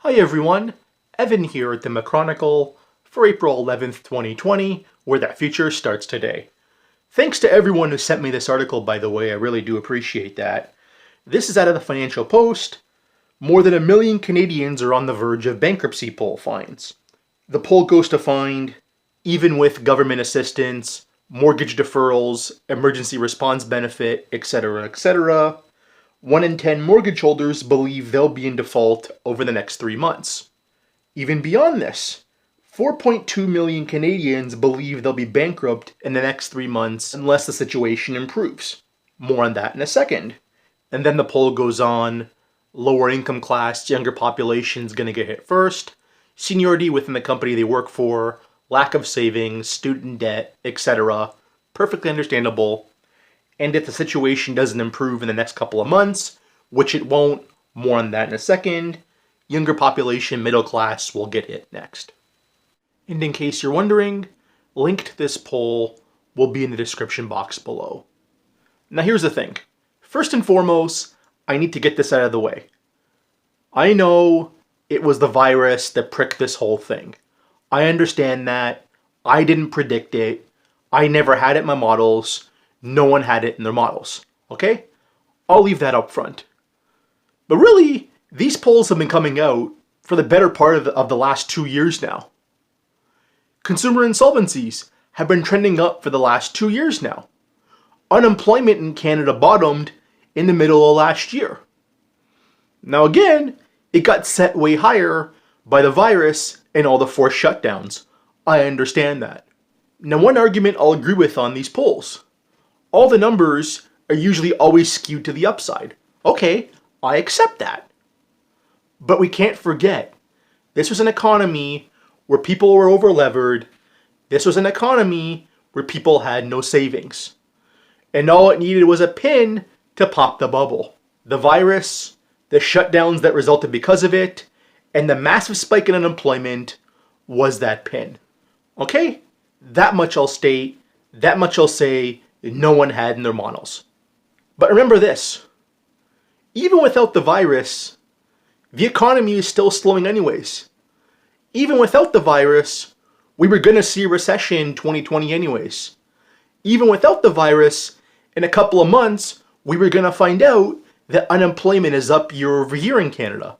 Hi everyone, Evan here at the McChronicle for April 11th, 2020, where that future starts today. Thanks to everyone who sent me this article, by the way, I really do appreciate that. This is out of the Financial Post. More than 1 million Canadians are on the verge of bankruptcy poll fines. The poll goes to find, even with government assistance, mortgage deferrals, emergency response benefit, etc., 1 in 10 mortgage holders believe they'll be in default over the next 3 months. Even beyond this, 4.2 million Canadians believe they'll be bankrupt in the next 3 months unless the situation improves. More on that in a second. And then the poll goes on, lower income class, younger population is going to get hit first, seniority within the company they work for, lack of savings, student debt, etc. Perfectly understandable. And if the situation doesn't improve in the next couple of months, which it won't, more on that in a second, younger population, middle class will get hit next. And in case you're wondering, link to this poll will be in the description box below. Now here's the thing. First and foremost, I need to get this out of the way. I know it was the virus that pricked this whole thing. I understand that. I didn't predict it. I never had it in my models. No one had it in their models, okay? I'll leave that up front. But really, these polls have been coming out for the better part of the last 2 years now. Consumer insolvencies have been trending up for the last 2 years now. Unemployment in Canada bottomed in the middle of last year. Now again, it got set way higher by the virus and all the forced shutdowns. I understand that. Now one argument I'll agree with on these polls. All the numbers are usually always skewed to the upside. Okay, I accept that. But we can't forget, this was an economy where people were over-levered. This was an economy where people had no savings. And all it needed was a pin to pop the bubble. The virus, the shutdowns that resulted because of it, and the massive spike in unemployment was that pin. Okay? That much I'll state, that much I'll say, no one had in their models. But remember this, even without the virus, the economy is still slowing anyways. Even without the virus, we were going to see a recession in 2020 anyways. Even without the virus, in a couple of months, we were going to find out that unemployment is up year over year in Canada,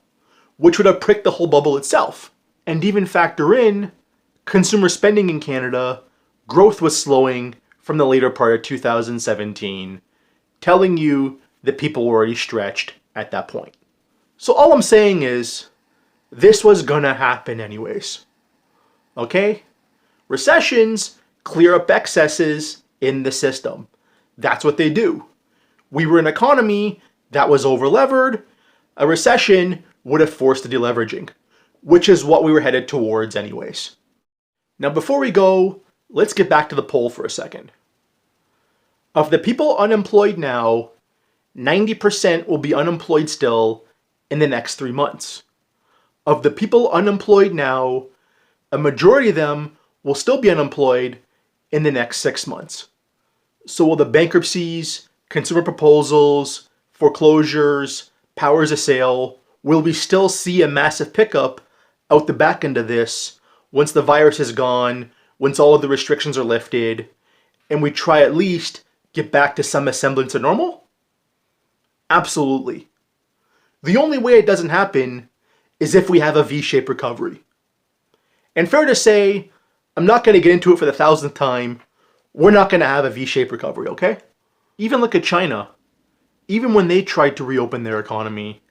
which would have pricked the whole bubble itself. And even factor in consumer spending in Canada, growth was slowing from the later part of 2017, telling you that people were already stretched at that point. So all I'm saying is, this was gonna happen anyways. Okay? Recessions clear up excesses in the system. That's what they do. We were an economy that was over-levered. A recession would have forced the deleveraging, which is what we were headed towards anyways. Now before we go, let's get back to the poll for a second. Of the people unemployed now, 90% will be unemployed still in the next 3 months. Of the people unemployed now, a majority of them will still be unemployed in the next 6 months. So will the bankruptcies, consumer proposals, foreclosures, powers of sale, will we still see a massive pickup out the back end of this once the virus is gone, once all of the restrictions are lifted, and we try at least get back to some semblance of normal? Absolutely. The only way it doesn't happen is if we have a V-shaped recovery. And fair to say, I'm not going to get into it for the 1000th time, we're not going to have a V-shaped recovery, okay? Even look at China. Even when they tried to reopen their economy,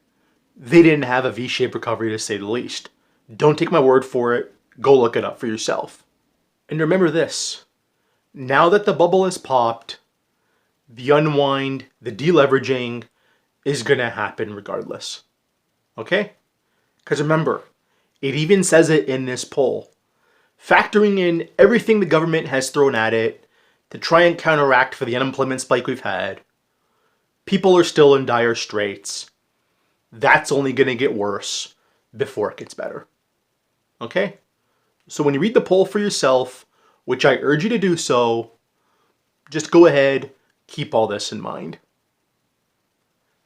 they didn't have a V-shaped recovery, to say the least. Don't take my word for it, go look it up for yourself. And remember this, now that the bubble has popped, the unwind, the deleveraging is going to happen regardless. Okay? Because remember, it even says it in this poll. Factoring in everything the government has thrown at it to try and counteract for the unemployment spike we've had, people are still in dire straits. That's only going to get worse before it gets better. Okay? So when you read the poll for yourself, which I urge you to do so, just go ahead, keep all this in mind.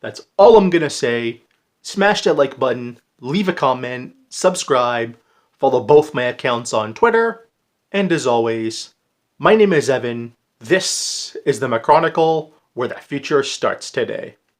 That's all I'm going to say. Smash that like button, leave a comment, subscribe, follow both my accounts on Twitter, and as always, my name is Evan. This is the Machronicle, where the future starts today.